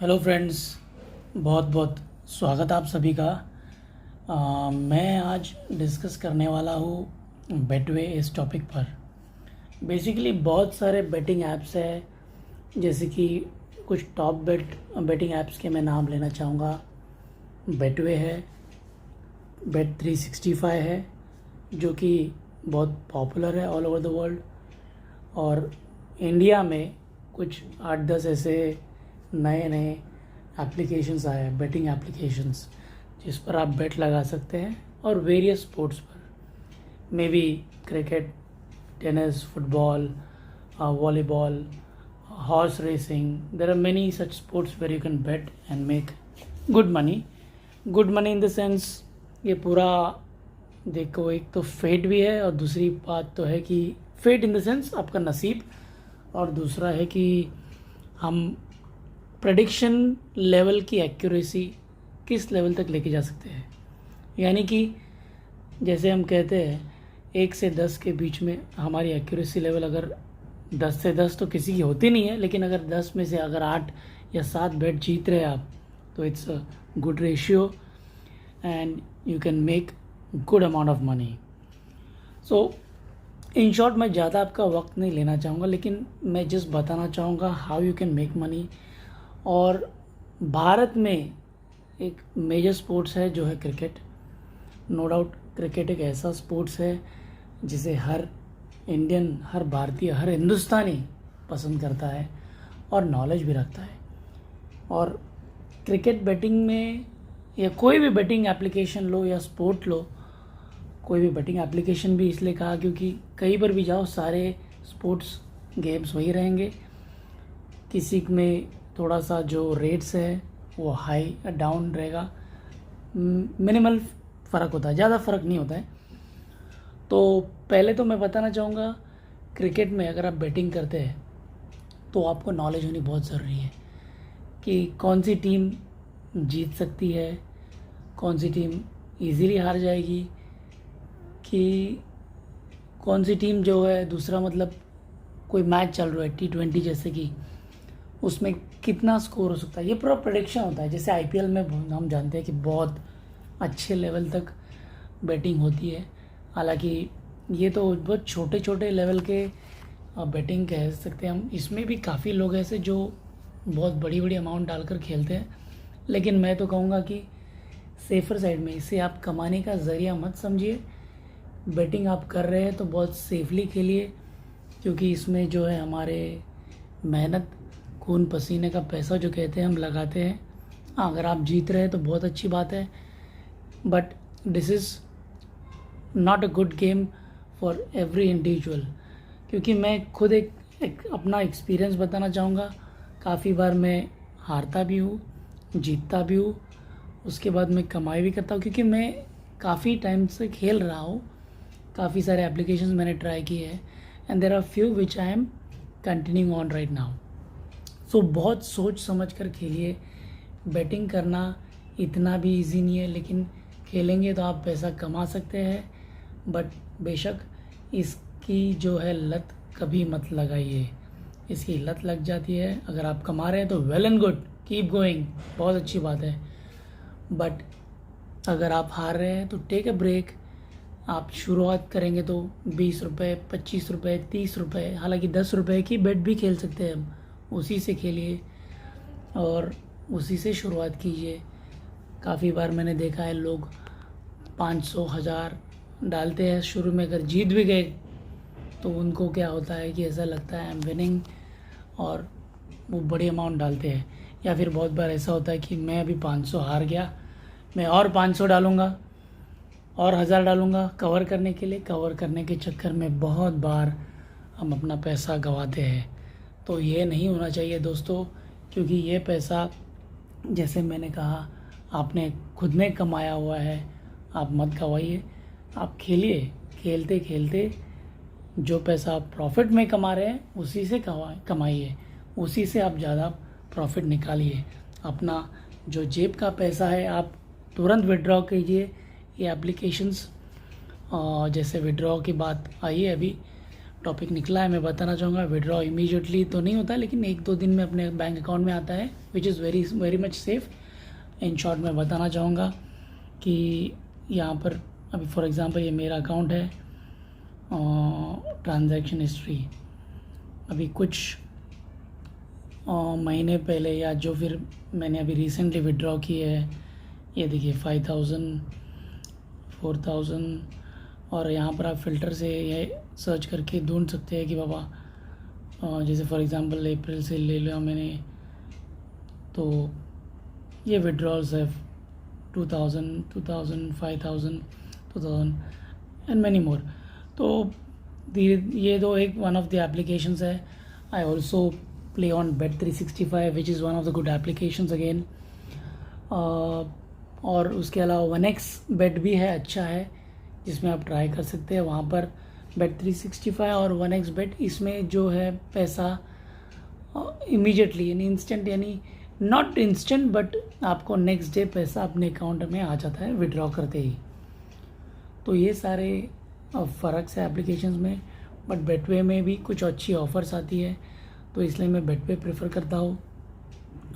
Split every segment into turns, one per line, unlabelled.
Hello friends, बहुत बहुत स्वागत आप सभी का। मैं आज डिस्कस करने वाला हूँ बेटवे इस टॉपिक पर। बेसिकली बहुत सारे बेटिंग ऐप्स है, जैसे कि कुछ टॉप बेटिंग ऐप्स के मैं नाम लेना चाहूँगा। बेटवे है, Bet365 है जो कि बहुत पॉपुलर है ऑल ओवर द वर्ल्ड, और इंडिया में कुछ 8-10 ऐसे नए नए एप्लीकेशंस आए हैं, बेटिंग एप्लीकेशंस, जिस पर आप बेट लगा सकते हैं और वेरियस स्पोर्ट्स पर, maybe cricket, tennis, football, volleyball, horse racing. There are many such sports where you can bet and make good money. Good money in the sense, ये पूरा देखो, एक तो फेट भी है और दूसरी बात तो है कि फेट इन द सेंस आपका नसीब, और दूसरा है कि हम प्रेडिक्शन लेवल की एक्यूरेसी किस लेवल तक लेके जा सकते हैं। यानी कि जैसे हम कहते हैं 1 से 10 के बीच में हमारी एक्यूरेसी लेवल, अगर 10 से 10 तो किसी की होती नहीं है, लेकिन अगर 10 में से अगर 8 या 7 बेट जीत रहे हैं आप, तो it's a good ratio and you can make good amount of money. So in short, मैं ज़्यादा आपका वक्त नहीं लेना चाहूँगा, लेकिन मैं जस्ट बताना चाहूँगा how you can make money. और भारत में एक मेजर स्पोर्ट्स है जो है क्रिकेट। नो डाउट क्रिकेट एक ऐसा स्पोर्ट्स है जिसे हर इंडियन, हर भारतीय, हर हिंदुस्तानी पसंद करता है और नॉलेज भी रखता है। और क्रिकेट बेटिंग में, या कोई भी बेटिंग एप्लीकेशन लो या स्पोर्ट लो, कोई भी बेटिंग एप्लीकेशन भी इसलिए कहा क्योंकि कहीं पर भी जाओ सारे स्पोर्ट्स गेम्स वही रहेंगे। किसी में थोड़ा सा जो रेट्स है वो हाई डाउन रहेगा, मिनिमल फ़र्क होता है, ज़्यादा फ़र्क नहीं होता है। तो पहले तो मैं बताना चाहूँगा, क्रिकेट में अगर आप बैटिंग करते हैं तो आपको नॉलेज होनी बहुत ज़रूरी है कि कौन सी टीम जीत सकती है, कौन सी टीम इजीली हार जाएगी, कि कौन सी टीम जो है, दूसरा मतलब कोई मैच चल रहा है T20 जैसे कि, उसमें कितना स्कोर हो सकता है। ये पूरा प्रेडिक्शन होता है। जैसे आईपीएल में हम जानते हैं कि बहुत अच्छे लेवल तक बैटिंग होती है, हालांकि ये तो बहुत छोटे छोटे लेवल के बैटिंग कह सकते हैं हम। इसमें भी काफ़ी लोग ऐसे जो बहुत बड़ी बड़ी अमाउंट डालकर खेलते हैं, लेकिन मैं तो कहूँगा कि सेफर साइड में, इसे आप कमाने का ज़रिया मत समझिए। बैटिंग आप कर रहे हैं तो बहुत सेफली खेलिए, क्योंकि इसमें जो है हमारे मेहनत, खून पसीने का पैसा जो कहते हैं हम लगाते हैं। हाँ, अगर आप जीत रहे हैं तो बहुत अच्छी बात है, but this is not a good game for every individual. क्योंकि मैं खुद एक अपना एक्सपीरियंस बताना चाहूँगा। काफ़ी बार मैं हारता भी हूँ, जीतता भी हूँ, उसके बाद मैं कमाई भी करता हूँ, क्योंकि मैं काफ़ी टाइम से खेल रहा हूँ। काफ़ी सारे एप्लीकेशंस मैंने ट्राई किए हैं, and there are few which I am continuing on right now. So बहुत सोच समझ कर खेलिए। बैटिंग करना इतना भी इजी नहीं है, लेकिन खेलेंगे तो आप पैसा कमा सकते हैं, बट बेशक इसकी जो है लत कभी मत लगाइए। इसकी लत लग जाती है, अगर आप कमा रहे हैं तो well and good, keep going, बहुत अच्छी बात है। बट अगर आप हार रहे हैं तो टेक अ ब्रेक। आप शुरुआत करेंगे तो 20 रुपये, 25 रुपये, 30 रुपये, हालांकि 10 रुपये की बेट भी खेल सकते हैं हम, उसी से खेलिए और उसी से शुरुआत कीजिए। काफ़ी बार मैंने देखा है लोग 500, 1000 डालते हैं शुरू में, अगर जीत भी गए तो उनको क्या होता है कि ऐसा लगता है आई एम विनिंग, और वो बड़ी अमाउंट डालते हैं। या फिर बहुत बार ऐसा होता है कि मैं अभी 500 हार गया, मैं और 500 डालूँगा और 1000 डालूँगा कवर करने के लिए। कवर करने के चक्कर में बहुत बार हम अपना पैसा गंवाते हैं। तो ये नहीं होना चाहिए दोस्तों, क्योंकि ये पैसा, जैसे मैंने कहा, आपने खुद ने कमाया हुआ है, आप मत गंवाइए। आप खेलिए, खेलते खेलते जो पैसा आप प्रॉफिट में कमा रहे हैं उसी से कमाइए, उसी से आप ज़्यादा प्रॉफिट निकालिए। अपना जो जेब का पैसा है आप तुरंत विड्रॉ कीजिए। ये एप्लीकेशंस, जैसे विड्रॉ की बात आई है अभी, टॉपिक निकला है मैं बताना चाहूँगा। विड्रॉ इमीडिएटली तो नहीं होता, लेकिन 1-2 दिन में अपने बैंक अकाउंट में आता है, which is very very much safe. In short मैं बताना चाहूँगा कि यहाँ पर अभी फॉर एग्ज़ाम्पल ये मेरा अकाउंट है, ट्रांजैक्शन हिस्ट्री अभी कुछ महीने पहले या जो फिर मैंने अभी रिसेंटली विड्रॉ की है, ये देखिए 5000, 4000। और यहाँ पर आप फ़िल्टर से ये सर्च करके ढूंढ सकते हैं कि बाबा जैसे फॉर एग्ज़ाम्पल अप्रैल से ले लिया मैंने, तो ये विड्रॉल्स है 2000, 5000 एंड मैनी मोर। तो ये दो एक वन ऑफ द एप्लीकेशंस है। I also play on Bet365 which is one of the good applications again. और उसके अलावा 1x Bet भी है, अच्छा है, जिसमें आप ट्राई कर सकते हैं। वहाँ पर Bet365 और 1x Bet इसमें जो है पैसा इमीडिएटली यानी इंस्टेंट, यानी नॉट इंस्टेंट बट आपको नेक्स्ट डे पैसा अपने अकाउंट में आ जाता है विड्रॉ करते ही। तो ये सारे फ़र्क है एप्लीकेशंस में, बट बेटवे में भी कुछ अच्छी ऑफ़र्स आती है, तो इसलिए मैं बेटवे प्रेफर करता हूँ।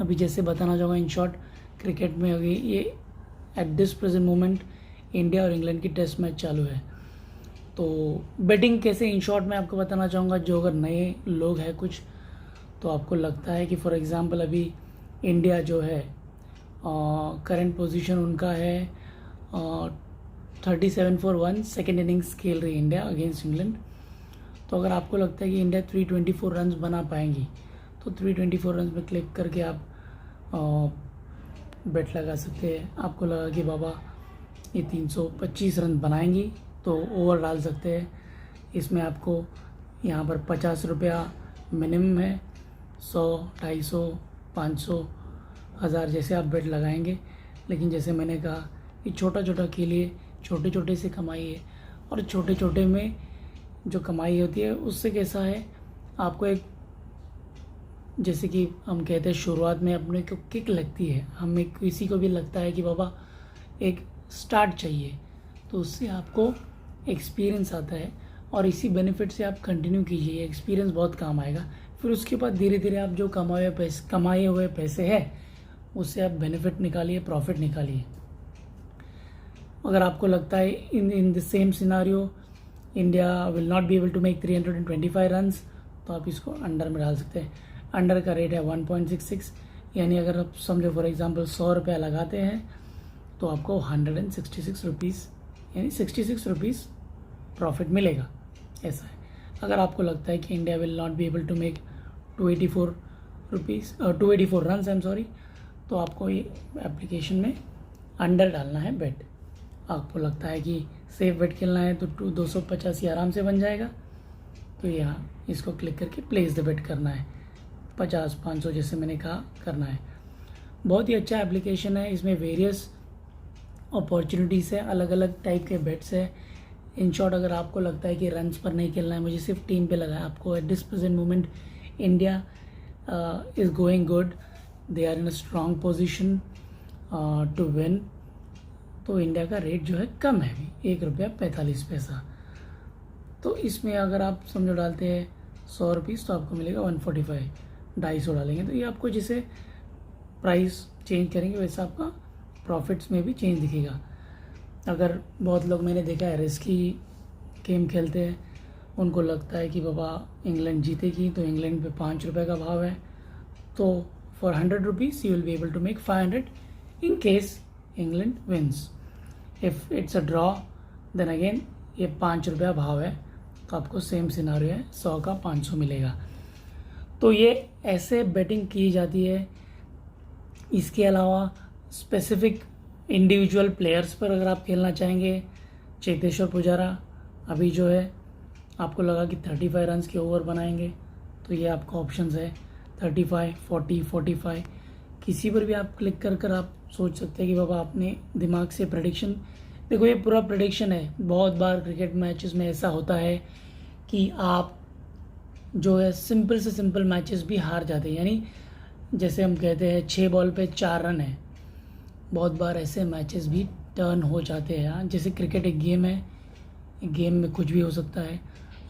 अभी जैसे बताना चाहूँगा इन शॉर्ट, क्रिकेट में अभी ये eight this present moment India और इंग्लैंड की टेस्ट मैच चालू है। तो बेटिंग कैसे इन शॉर्ट मैं आपको बताना चाहूँगा। जो अगर नए लोग हैं कुछ, तो आपको लगता है कि फॉर एग्ज़ाम्पल अभी इंडिया जो है करंट पोजीशन उनका है 37 for 1, सेकेंड इनिंग्स खेल रही है इंडिया अगेंस्ट इंग्लैंड। तो अगर आपको लगता है कि इंडिया 324 रन बना पाएंगी, तो 324 रन में क्लिक करके आप बेट लगा सकते हैं। आपको लगा कि बाबा ये 325 रन बनाएंगी, तो ओवर डाल सकते हैं। इसमें आपको यहाँ पर 50 रुपया मिनिमम है, 100, 250, 500, 1000 जैसे आप बेट लगाएंगे। लेकिन जैसे मैंने कहा कि छोटा छोटा खेलिए, छोटे छोटे से कमाइए, और छोटे छोटे में जो कमाई होती है उससे कैसा है, आपको एक जैसे कि हम कहते हैं शुरुआत में अपने को किक लगती है, हमें किसी को भी लगता है कि बाबा एक स्टार्ट चाहिए, तो उससे आपको एक्सपीरियंस आता है, और इसी बेनिफिट से आप कंटिन्यू कीजिए, एक्सपीरियंस बहुत काम आएगा। फिर उसके बाद धीरे धीरे आप जो कमाए हुए पैसे हैं उससे आप बेनिफिट निकालिए, प्रॉफिट निकालिए। अगर आपको लगता है in the same scenario India will not be able to make 325 runs, तो आप इसको अंडर में डाल सकते हैं। अंडर का रेट है 1.66, यानी अगर आप समझो फॉर एग्जांपल 100 रुपया लगाते हैं तो आपको 166 रुपीज़ यानी 66 रुपीज़ प्रॉफिट मिलेगा, ऐसा है। अगर आपको लगता है कि India will not be able to make 284 runs, I am sorry, तो आपको ये एप्लीकेशन में अंडर डालना है बेट। आपको लगता है कि सेफ बेट खेलना है तो 285 आराम से बन जाएगा, तो यहाँ इसको क्लिक करके प्लेस द बेट करना है, 50, 500 जैसे मैंने कहा करना है। बहुत ही अच्छा एप्लीकेशन है, इसमें वेरियस अपॉर्चुनिटीज़ है, अलग अलग टाइप के बेट्स है। इन शॉर्ट अगर आपको लगता है कि रन्स पर नहीं खेलना है, मुझे सिर्फ टीम पे लगा है, आपको at this present moment India is going good, they are in a strong position to win, तो इंडिया का रेट जो है कम है अभी, 1 रुपया 45 पैसा। तो इसमें अगर आप समझो डालते हैं 100 रुपीज़ तो आपको मिलेगा 145, 250 डालेंगे तो ये आपको जैसे प्राइस चेंज करेंगे वैसा आपका प्रॉफिट्स में भी चेंज दिखेगा। अगर बहुत लोग मैंने देखा है रिस्की गेम खेलते हैं, उनको लगता है कि बाबा इंग्लैंड जीतेगी, तो इंग्लैंड पे 5 रुपये का भाव है, तो for 100 rupees you will be able to make 500 in case England wins. If it's a draw then again ये 5 रुपया भाव है, तो आपको सेम सिनारियो है, 100 का 500 मिलेगा। तो ये ऐसे बेटिंग की जाती है। इसके अलावा स्पेसिफिक इंडिविजुअल प्लेयर्स पर अगर आप खेलना चाहेंगे, चेतेश्वर पुजारा अभी जो है आपको लगा कि 35 रन्स के ओवर बनाएंगे, तो ये आपका ऑप्शंस है 35, 40, 45, किसी पर भी आप क्लिक कर कर आप सोच सकते हैं कि बाबा आपने दिमाग से प्रेडिक्शन, देखो ये पूरा प्रेडिक्शन है। बहुत बार क्रिकेट मैचेस में ऐसा होता है कि आप जो है सिंपल से सिंपल मैचेस भी हार जाते हैं, यानी जैसे हम कहते हैं 6 बॉल पे 4 रन है, बहुत बार ऐसे मैचेस भी टर्न हो जाते हैं। जैसे क्रिकेट एक गेम है, गेम में कुछ भी हो सकता है,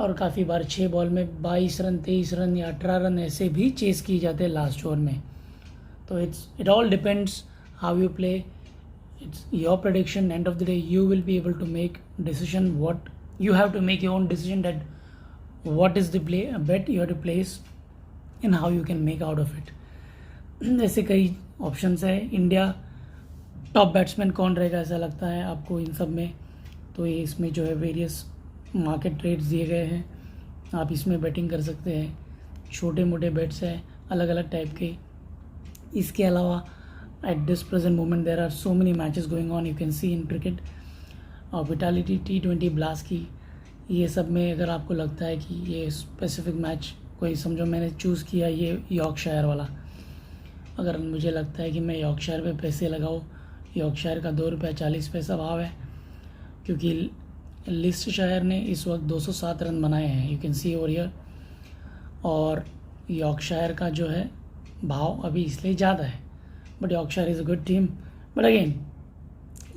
और काफ़ी बार 6 बॉल में 22 रन, 23 रन या 18 रन ऐसे भी चेस किए जाते हैं लास्ट ओवर में. तो it all depends how you play. It's your prediction. End of the day, you will be able to make decision. What you have to make your own decision that what is the bet you have to place and how you can make out of it. ऐसे कई options है. India top batsman कौन रहेगा ऐसा लगता है आपको इन सब में? तो ये इसमें जो है वेरियस मार्केट रेट्स दिए गए हैं, आप इसमें बैटिंग कर सकते हैं. छोटे मोटे बेट्स हैं अलग अलग टाइप के. इसके अलावा at this present moment there are so many matches going on, you can see in cricket. Vitality T20 blast की, ये सब में अगर आपको लगता है कि ये स्पेसिफिक मैच कोई, समझो मैंने चूज़ किया ये यॉर्कशायर वाला, अगर मुझे लगता है कि मैं यॉर्कशायर पे पैसे लगाऊँ, यॉर्कशायर का ₹2.40 भाव है क्योंकि लिस्टशायर ने इस वक्त 207 रन बनाए हैं, you can see over here. और यॉर्कशायर का जो है भाव अभी इसलिए ज़्यादा है, but Yorkshire is a good team. But again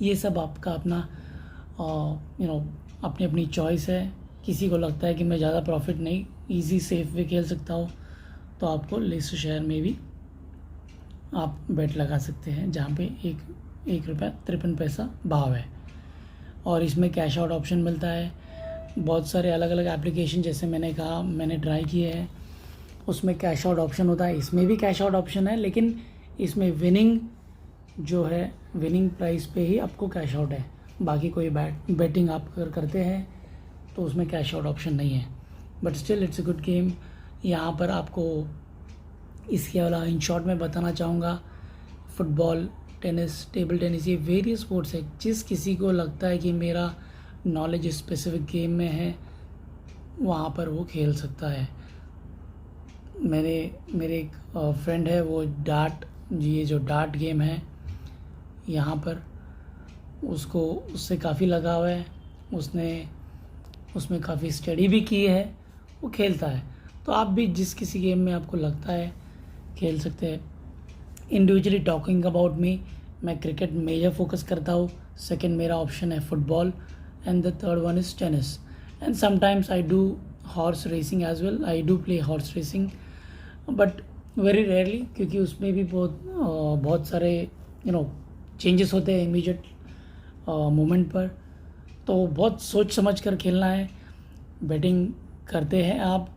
ये सब आपका अपना अपनी अपनी चॉइस है. किसी को लगता है कि मैं ज़्यादा प्रॉफिट नहीं, इजी सेफ वे खेल सकता हूँ, तो आपको लिस्टशायर में भी आप बेट लगा सकते हैं जहाँ पे ₹1.53 भाव है. और इसमें कैश आउट ऑप्शन मिलता है. बहुत सारे अलग अलग एप्लीकेशन, जैसे मैंने कहा मैंने ट्राई किए हैं, उसमें कैश आउट ऑप्शन होता है. इसमें भी कैश आउट ऑप्शन है, लेकिन इसमें विनिंग जो है विनिंग प्राइस पे ही आपको कैश आउट है. बाकी कोई बैटिंग आप अगर करते हैं तो उसमें कैश आउट ऑप्शन नहीं है. But still it's a good game. यहाँ पर आपको इसके अलावा इन शॉर्ट में बताना चाहूँगा, फुटबॉल, टेनिस, टेबल टेनिस, ये वेरियस स्पोर्ट्स है. जिस किसी को लगता है कि मेरा नॉलेज स्पेसिफिक गेम में है, वहाँ पर वो खेल सकता है. मेरे एक फ्रेंड है, वो ये जो डार्ट गेम है यहाँ पर उसको उससे काफ़ी लगाव है. उसने उसमें काफ़ी स्टडी भी की है, वो खेलता है. तो आप भी जिस किसी गेम में आपको लगता है खेल सकते हैं. इंडिविजुअली टॉकिंग अबाउट मी, मैं क्रिकेट मेजर फोकस करता हूँ. सेकंड मेरा ऑप्शन है football and the third one is tennis. And sometimes I do horse racing as well. I do play horse racing but very rarely, क्योंकि उसमें भी बहुत सारे चेंजेस होते हैं इमीडिएट मोमेंट पर. तो बहुत सोच समझ कर खेलना है. बैटिंग करते हैं आप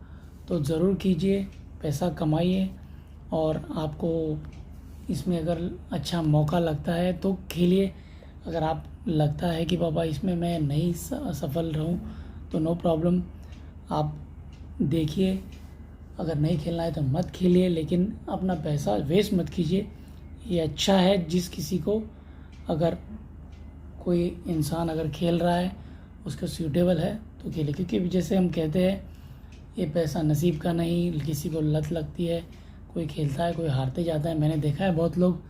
तो ज़रूर कीजिए, पैसा कमाइए, और आपको इसमें अगर अच्छा मौका लगता है तो खेलिए. अगर आप लगता है कि बाबा इसमें मैं नहीं सफल रहूं तो नो प्रॉब्लम, आप देखिए. अगर नहीं खेलना है तो मत खेलिए, लेकिन अपना पैसा वेस्ट मत कीजिए. ये अच्छा है जिस किसी को, अगर कोई इंसान अगर खेल रहा है उसको सूटेबल है तो खेले. क्योंकि जैसे हम कहते हैं ये पैसा नसीब का नहीं, किसी को लत लगती है. कोई खेलता है, कोई हारते जाता है. मैंने देखा है बहुत लोग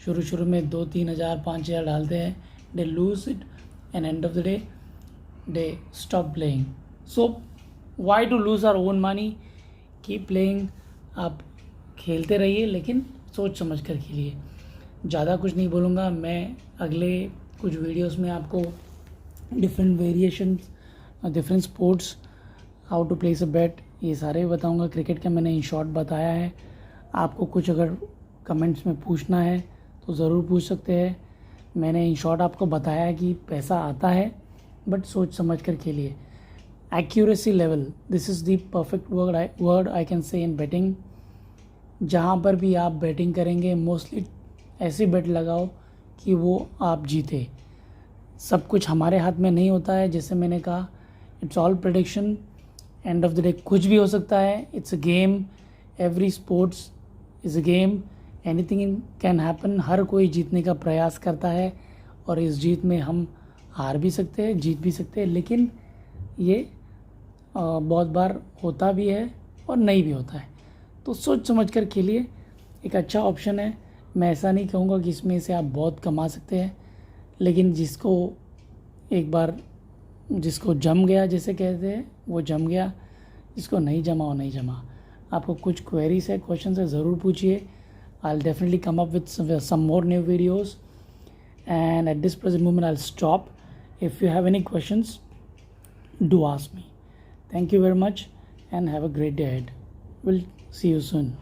शुरू में 2-3 हज़ार 5,000 डालते हैं, they lose it and end of the day they stop playing. So why to lose our own money? Keep playing. आप खेलते रहिए, लेकिन सोच समझ कर खेलिए. ज़्यादा कुछ नहीं बोलूँगा. मैं अगले कुछ वीडियोस में आपको different variations, different sports, how to place a bet, ये सारे बताऊँगा. क्रिकेट का मैंने इन शॉर्ट बताया है. आपको कुछ अगर कमेंट्स में पूछना है तो ज़रूर पूछ सकते हैं. मैंने इन शॉर्ट आपको बताया कि पैसा आता है, बट सोच समझ कर खेलिए. Accuracy level, this is the perfect word I can say in batting. जहाँ पर भी आप बैटिंग करेंगे, मोस्टली ऐसी बेट लगाओ कि वो आप जीते. सब कुछ हमारे हाथ में नहीं होता है. जैसे मैंने कहा, it's all prediction. End of the day कुछ भी हो सकता है. It's a game. Every sports is a game. Anything can happen. हर कोई जीतने का प्रयास करता है, और इस जीत में हम हार भी सकते हैं, जीत भी सकते हैं. लेकिन ये बहुत बार होता भी है और नहीं भी होता है. तो सोच समझ कर खेलिए. एक अच्छा ऑप्शन है. मैं ऐसा नहीं कहूँगा कि इसमें से आप बहुत कमा सकते हैं, लेकिन जिसको एक बार जिसको जम गया, जैसे कहते हैं, वो जम गया. जिसको नहीं जमा वो नहीं जमा. आपको कुछ क्वेरीज है, क्वेश्चन है, ज़रूर पूछिए. I'll definitely come up with some more new videos, and at this present moment I'll stop. If you have any questions, do ask me. Thank you very much and have a great day ahead. We'll see you soon.